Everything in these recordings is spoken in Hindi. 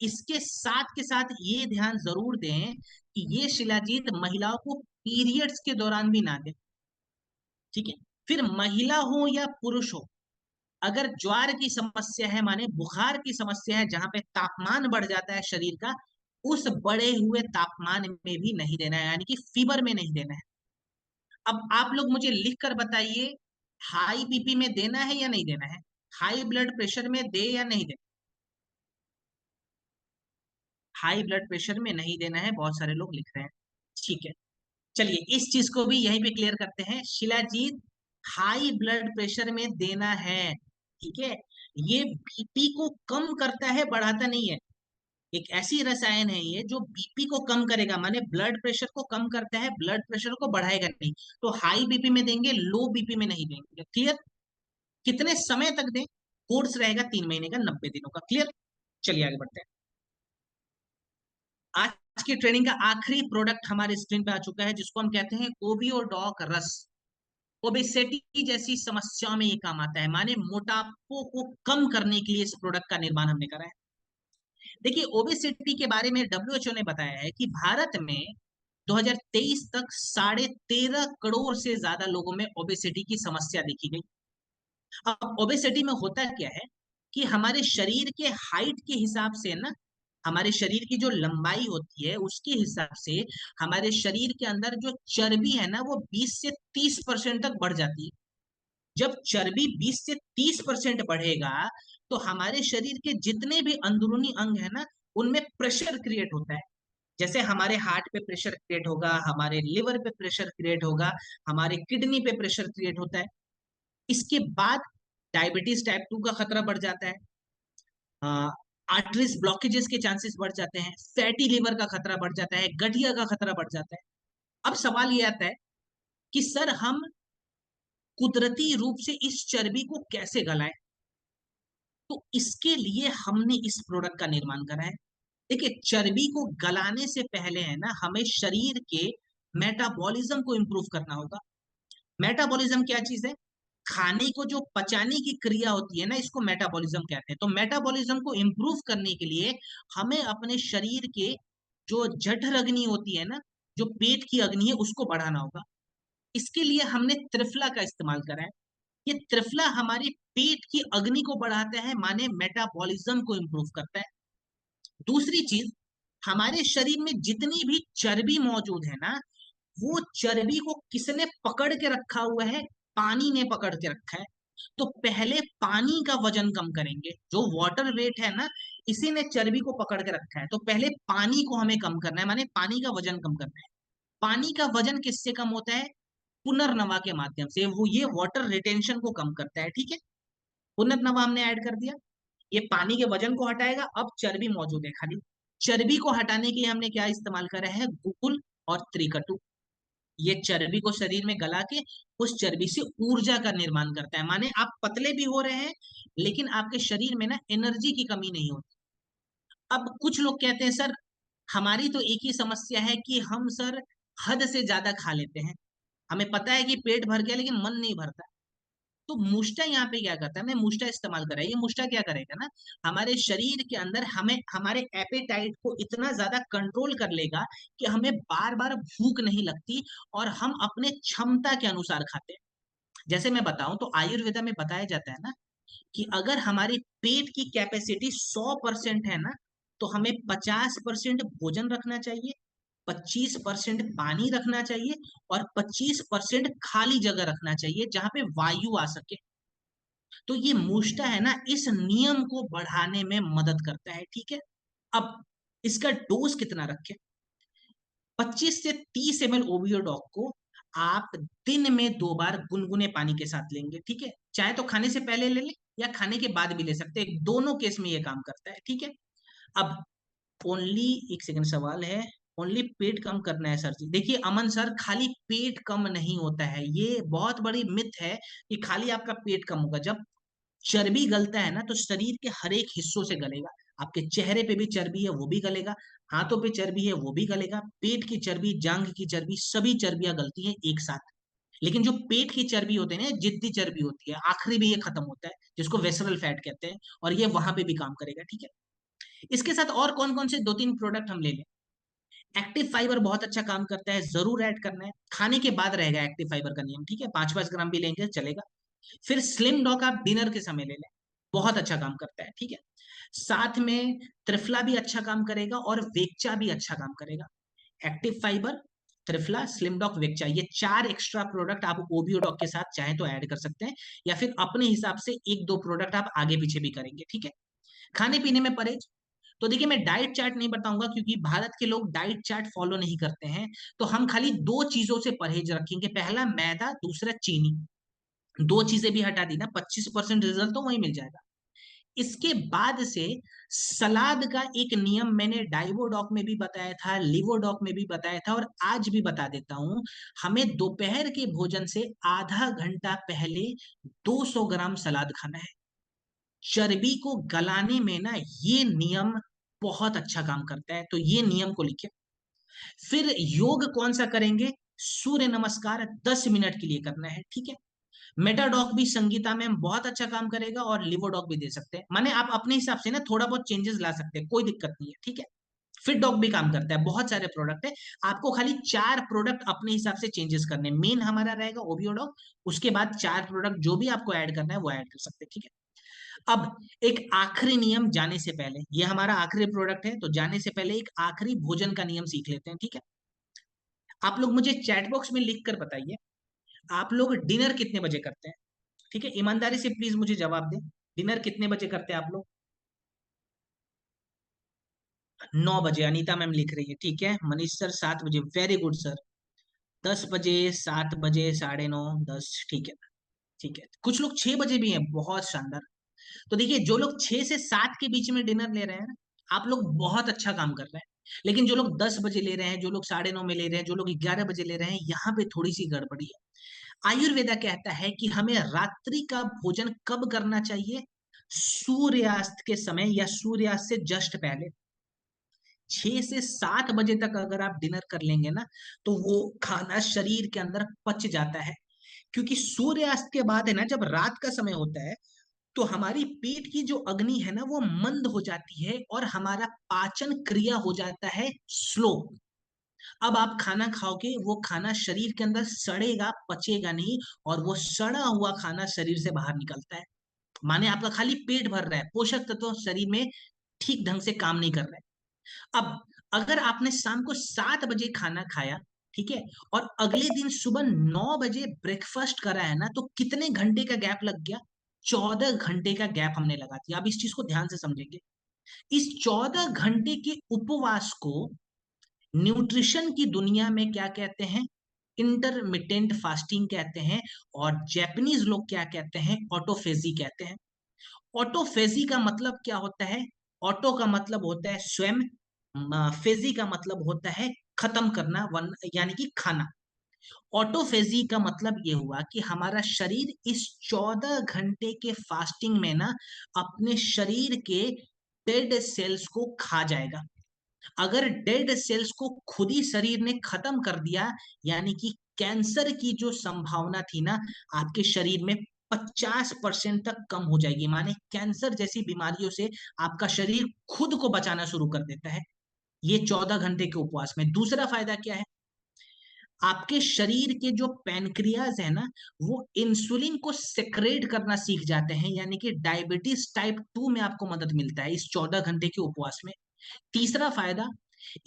इसके साथ के साथ ये ध्यान जरूर दें कि ये शिलाजीत महिलाओं को पीरियड्स के दौरान भी ना दें। ठीक है। फिर महिला हो या पुरुष हो, अगर ज्वार की समस्या है, माने बुखार की समस्या है, जहां पे तापमान बढ़ जाता है शरीर का, उस बढ़े हुए तापमान में भी नहीं देना है, यानी कि फीवर में नहीं देना है। अब आप लोग मुझे लिख कर बताइए, हाई बीपी में देना है या नहीं देना है? हाई ब्लड प्रेशर में दे या नहीं दे? हाई ब्लड प्रेशर में नहीं देना है, बहुत सारे लोग लिख रहे हैं। ठीक है, चलिए इस चीज को भी यहीं पे क्लियर करते हैं। शिलाजीत हाई ब्लड प्रेशर में देना है। ठीक है। ये बीपी को कम करता है, बढ़ाता नहीं है। एक ऐसी रसायन है ये जो बीपी को कम करेगा, माने ब्लड प्रेशर को कम करता है, ब्लड प्रेशर को बढ़ाएगा नहीं। तो हाई बीपी में देंगे, लो बीपी में नहीं देंगे। क्लियर? कितने समय तक दें? कोर्स रहेगा 3 महीने का, 90 दिनों का। क्लियर? चलिए आगे बढ़ते हैं। आज की ट्रेनिंग का आखिरी प्रोडक्ट हमारे स्क्रीन पे आ चुका है, जिसको हम कहते हैं ओबियोडॉक रस। ओबेसिटी जैसी समस्याओं में ये काम आता है, माने मोटापे को कम करने के लिए इस प्रोडक्ट का निर्माण हमने करा है। देखिए, ओबेसिटी के बारे में डब्ल्यूएचओ ने बताया है कि भारत में 2023 तक 13.5 करोड़ से ज्यादा लोगों में ओबेसिटी की समस्या देखी गई। अब ओबेसिटी में होता क्या है कि हमारे शरीर के हाइट के हिसाब से ना, हमारे शरीर की जो लंबाई होती है उसके हिसाब से हमारे शरीर के अंदर जो चर्बी है ना, वो 20 से 30% तक बढ़ जाती है। जब चर्बी 20 से 30% बढ़ेगा, तो हमारे शरीर के जितने भी अंदरूनी अंग है ना, उनमें प्रेशर क्रिएट होता है। जैसे हमारे हार्ट पे प्रेशर क्रिएट होगा, हमारे लिवर पे प्रेशर क्रिएट होगा, हमारे किडनी पे प्रेशर क्रिएट होता है। इसके बाद डायबिटीज टाइप 2 का खतरा बढ़ जाता है, आर्टरीज ब्लॉकेजेस के चांसेस बढ़ जाते हैं, फैटी लिवर का खतरा बढ़ जाता है, गठिया का खतरा बढ़ जाता है। अब सवाल ये आता है कि सर, हम कुदरती रूप से इस चर्बी को कैसे गलाएं? तो इसके लिए हमने इस प्रोडक्ट का निर्माण करा है। देखिए, चर्बी को गलाने से पहले है ना, हमें शरीर के मेटाबॉलिज्म को इंप्रूव करना होगा। मेटाबॉलिज्म क्या चीज है? खाने को जो पचाने की क्रिया होती है ना, इसको मेटाबॉलिज्म कहते हैं। तो मेटाबॉलिज्म को इंप्रूव करने के लिए हमें अपने शरीर के जो जठर अग्नि होती है ना, जो पेट की अग्नि है, उसको बढ़ाना होगा। इसके लिए हमने त्रिफला का इस्तेमाल करा है। ये त्रिफला हमारे पेट की अग्नि को बढ़ाता है, माने मेटाबॉलिज्म को इंप्रूव करता है। दूसरी चीज, हमारे शरीर में जितनी भी चर्बी मौजूद है ना, वो चर्बी को किसने पकड़ के रखा हुआ है? पानी ने पकड़ के रखा है। तो पहले पानी का वजन कम करेंगे। जो वाटर वेट है ना, इसी ने चर्बी को पकड़ के रखा है। तो पहले पानी को हमें कम करना है, माने पानी का वजन कम करना है। पानी का वजन किससे कम होता है? पुनर्नवा के माध्यम से। वो ये वाटर रिटेंशन को कम करता है। ठीक है। पुनर्नवा हमने ऐड कर दिया, ये पानी के वजन को हटाएगा। अब चर्बी मौजूद है खाली। चर्बी को हटाने के लिए हमने क्या इस्तेमाल करा है? गुकुल और त्रिकटु। ये चर्बी को शरीर में गला के उस चर्बी से ऊर्जा का निर्माण करता है, माने आप पतले भी हो रहे हैं, लेकिन आपके शरीर में ना एनर्जी की कमी नहीं होती। अब कुछ लोग कहते हैं सर, हमारी तो एक ही समस्या है कि हम सर हद से ज्यादा खा लेते हैं। हमें पता है कि पेट भर गया, लेकिन मन नहीं भरता। तो मुष्टा यहाँ पे क्या करता है? हमने मुष्टा इस्तेमाल करा है। ये मुष्टा क्या करेगा ना, हमारे शरीर के अंदर हमें हमारे एपेटाइट को इतना ज्यादा कंट्रोल कर लेगा कि हमें बार बार भूख नहीं लगती, और हम अपने क्षमता के अनुसार खाते हैं। जैसे मैं बताऊं तो आयुर्वेदा में बताया जाता है ना कि अगर हमारी पेट की कैपेसिटी 100% है ना, तो हमें 50% भोजन रखना चाहिए, 25% पानी रखना चाहिए, और 25% खाली जगह रखना चाहिए जहां पे वायु आ सके। तो ये मूष्टा है ना, इस नियम को बढ़ाने में मदद करता है। ठीक है। अब इसका डोज कितना रखें? 25 से 30 ml ओवियोडॉक को आप दिन में 2 बार गुनगुने पानी के साथ लेंगे। ठीक है। चाहे तो खाने से पहले ले लें या खाने के बाद भी ले सकते हैं, दोनों केस में ये काम करता है। ठीक है। अब ओनली एक सेकंड, सवाल है, ओनली पेट कम करना है सर जी? देखिए अमन सर, खाली पेट कम नहीं होता है, ये बहुत बड़ी मिथ है कि खाली आपका पेट कम होगा। जब चर्बी गलता है ना, तो शरीर के हर एक हिस्सों से गलेगा। आपके चेहरे पे भी चर्बी है, वो भी गलेगा। हाथों पे चर्बी है, वो भी गलेगा। पेट की चर्बी, जांघ की चर्बी, सभी चर्बियां गलती हैं एक साथ। लेकिन जो पेट की चर्बी होती है ना, जिद्दी चर्बी होती है, आखिरी में ये खत्म होता है, जिसको वेसरल फैट कहते हैं, और ये वहां पे भी काम करेगा। ठीक है। इसके साथ और कौन कौन से दो तीन प्रोडक्ट हम ले लें? एक्टिव फाइबर बहुत अच्छा काम करता है, जरूर ऐड करना है, खाने के बाद रहेगा एक्टिव फाइबर का नियम, ठीक है, 5-5 ग्राम भी लेंगे चलेगा। फिर स्लिम डॉक आप डिनर के समय ले लें, बहुत अच्छा काम करता है, ठीक है। साथ में त्रिफला भी अच्छा काम करेगा और वेक्चा भी अच्छा काम करेगा। Active fibre, Triphala, slim doc, वेक्चा, ये 4 एक्स्ट्रा प्रोडक्ट आप ओबियो डॉक के साथ चाहे तो ऐड कर सकते हैं, या फिर अपने हिसाब से एक दो प्रोडक्ट आप आगे पीछे भी करेंगे, ठीक है। खाने पीने में परहेज, तो देखिए मैं डाइट चार्ट नहीं बताऊंगा क्योंकि भारत के लोग डाइट चार्ट फॉलो नहीं करते हैं। तो हम खाली दो चीजों से परहेज रखेंगे, पहला मैदा, दूसरा चीनी। दो चीजें भी हटा दी ना, 25% रिजल्ट तो वही मिल जाएगा। इसके बाद से सलाद का एक नियम मैंने डाइवोडॉक में भी बताया था, लिवोडॉक में भी बताया था, और आज भी बता देता हूं। हमें दोपहर के भोजन से आधा घंटा पहले 200 ग्राम सलाद खाना है। चर्बी को गलाने में ना ये नियम बहुत अच्छा काम करता है, तो ये नियम को लिखिए। फिर योग कौन सा करेंगे? सूर्य नमस्कार 10 मिनट के लिए करना है, ठीक है। मेटाडॉक भी संगीता में बहुत अच्छा काम करेगा, और लिवोडॉक भी दे सकते हैं, माने आप अपने हिसाब से ना थोड़ा बहुत चेंजेस ला सकते हैं, कोई दिक्कत नहीं है, ठीक है। फिट डॉग भी काम करता है, बहुत सारे प्रोडक्ट है। आपको खाली 4 प्रोडक्ट अपने हिसाब से चेंजेस करने, मेन हमारा रहेगा ओबियोडॉग। उसके बाद 4 प्रोडक्ट जो भी आपको ऐड करना है वो ऐड कर सकते हैं, ठीक है। अब एक आखिरी नियम जाने से पहले, ये हमारा आखिरी प्रोडक्ट है, तो जाने से पहले एक आखिरी भोजन का नियम सीख लेते हैं, ठीक है। आप लोग मुझे चैट बॉक्स में लिख कर बताइए, आप लोग डिनर कितने बजे करते हैं? ठीक है, ईमानदारी से प्लीज मुझे जवाब दें, डिनर कितने बजे करते हैं आप लोग? 9 बजे, अनीता मैम लिख रही है, ठीक है। मनीष सर 7 बजे, वेरी गुड सर। 10 बजे, 7 बजे, 9:30, 10, ठीक है। ठीक है, कुछ लोग 6 बजे भी हैं, बहुत शानदार। तो देखिए जो लोग 6 से 7 के बीच में डिनर ले रहे हैं ना, आप लोग बहुत अच्छा काम कर रहे हैं। लेकिन जो लोग 10 बजे ले रहे हैं, जो लोग 9:30 में ले रहे हैं, जो लोग 11 बजे ले रहे हैं, यहाँ पे थोड़ी सी गड़बड़ी है। आयुर्वेदा कहता है कि हमें रात्रि का भोजन कब करना चाहिए? सूर्यास्त के समय या सूर्यास्त से जस्ट पहले। 6 से 7 बजे तक अगर आप डिनर कर लेंगे ना, तो वो खाना शरीर के अंदर पच जाता है। क्योंकि सूर्यास्त के बाद है ना, जब रात का समय होता है, तो हमारी पेट की जो अग्नि है ना वो मंद हो जाती है, और हमारा पाचन क्रिया हो जाता है स्लो। अब आप खाना खाओगे, वो खाना शरीर के अंदर सड़ेगा, पचेगा नहीं, और वो सड़ा हुआ खाना शरीर से बाहर निकलता है। माने आपका खाली पेट भर रहा है, पोषक तत्व शरीर में ठीक ढंग से काम नहीं कर रहे हैं। अब अगर आपने शाम को 7 बजे खाना खाया, ठीक है, और अगले दिन सुबह 9 बजे ब्रेकफास्ट करा है ना, तो कितने घंटे का गैप लग गया? 14 घंटे का गैप हमने लगा दिया। अब इस चीज को ध्यान से समझेंगे। इस 14 घंटे के उपवास को न्यूट्रिशन की दुनिया में क्या कहते हैं? इंटरमिटेंट फास्टिंग कहते हैं। और जापानीज लोग क्या कहते हैं? ऑटोफेजी कहते हैं। ऑटोफेजी का मतलब क्या होता है? ऑटो का मतलब होता है स्वयं, फेजी का मतलब होता है खत्म करना, वन यानी कि खाना। ऑटोफेजी का मतलब ये हुआ कि हमारा शरीर इस 14 घंटे के फास्टिंग में ना अपने शरीर के डेड सेल्स को खा जाएगा। अगर डेड सेल्स को खुद ही शरीर ने खत्म कर दिया, यानी कि कैंसर की जो संभावना थी ना आपके शरीर में, 50% तक कम हो जाएगी। माने कैंसर जैसी बीमारियों से आपका शरीर खुद को बचाना शुरू कर देता है, ये 14 घंटे के उपवास में। दूसरा फायदा क्या है? आपके शरीर के जो पैनक्रियाज है ना, वो इंसुलिन को सेक्रेट करना सीख जाते हैं, यानी कि डायबिटीज टाइप 2 में आपको मदद मिलता है इस 14 घंटे के उपवास में। तीसरा फायदा,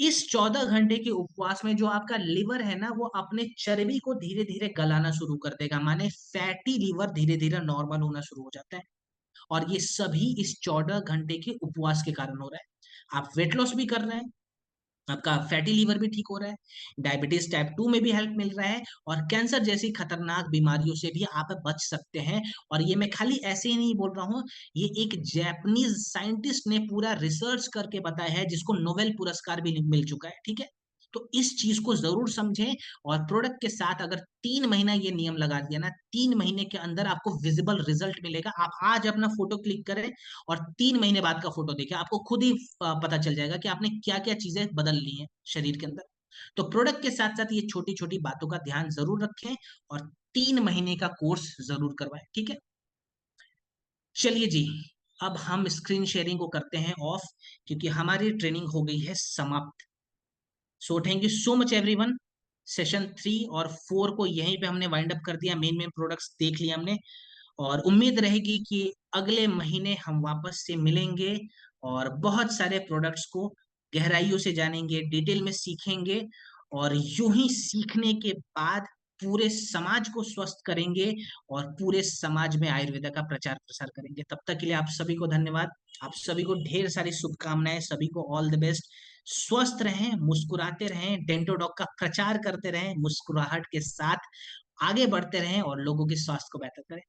इस 14 घंटे के उपवास में जो आपका लिवर है ना, वो अपने चर्बी को धीरे धीरे गलाना शुरू कर देगा, माने फैटी लिवर धीरे धीरे नॉर्मल होना शुरू हो जाता है। और ये सभी इस 14 घंटे के उपवास के कारण हो रहा है। आप वेट लॉस भी कर रहे हैं, आपका फैटी लीवर भी ठीक हो रहा है, डायबिटीज टाइप 2 में भी हेल्प मिल रहा है, और कैंसर जैसी खतरनाक बीमारियों से भी आप बच सकते हैं। और ये मैं खाली ऐसे ही नहीं बोल रहा हूँ, ये एक जापानीज साइंटिस्ट ने पूरा रिसर्च करके बताया है, जिसको नोबेल पुरस्कार भी मिल चुका है, ठीक है। तो इस चीज को जरूर समझें। और प्रोडक्ट के साथ अगर 3 महीना ये नियम लगा दिया ना, 3 महीने के अंदर आपको विजिबल रिजल्ट मिलेगा। आप आज अपना फोटो क्लिक करें और 3 महीने बाद का फोटो देखें, आपको खुद ही पता चल जाएगा कि आपने क्या क्या चीजें बदल ली हैं शरीर के अंदर। तो प्रोडक्ट के साथ साथ ये छोटी छोटी बातों का ध्यान जरूर रखें, और 3 महीने का कोर्स जरूर करवाएं, ठीक है। चलिए जी, अब हम स्क्रीन शेयरिंग को करते हैं ऑफ, क्योंकि हमारी ट्रेनिंग हो गई है समाप्त। So thank you so much everyone. Session 3 और 4 को यहीं पे हमने वाइंड अप कर दिया, मेन मेन प्रोडक्ट्स देख लिया हमने, और उम्मीद रहेगी कि अगले महीने हम वापस से मिलेंगे और बहुत सारे प्रोडक्ट्स को गहराइयों से जानेंगे, डिटेल में सीखेंगे, और यूं ही सीखने के बाद पूरे समाज को स्वस्थ करेंगे और पूरे समाज में आयुर्वेदा का प्रचार प्रसार करेंगे। तब तक के लिए आप सभी को धन्यवाद, आप सभी को ढेर सारी शुभकामनाएं, सभी को ऑल द बेस्ट। स्वस्थ रहें, मुस्कुराते रहें, डेंटोडॉक का प्रचार करते रहें, मुस्कुराहट के साथ आगे बढ़ते रहें और लोगों के स्वास्थ्य को बेहतर करें।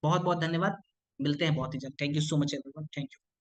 बहुत बहुत धन्यवाद, मिलते हैं बहुत ही जल्द। Thank you so much everyone, thank you.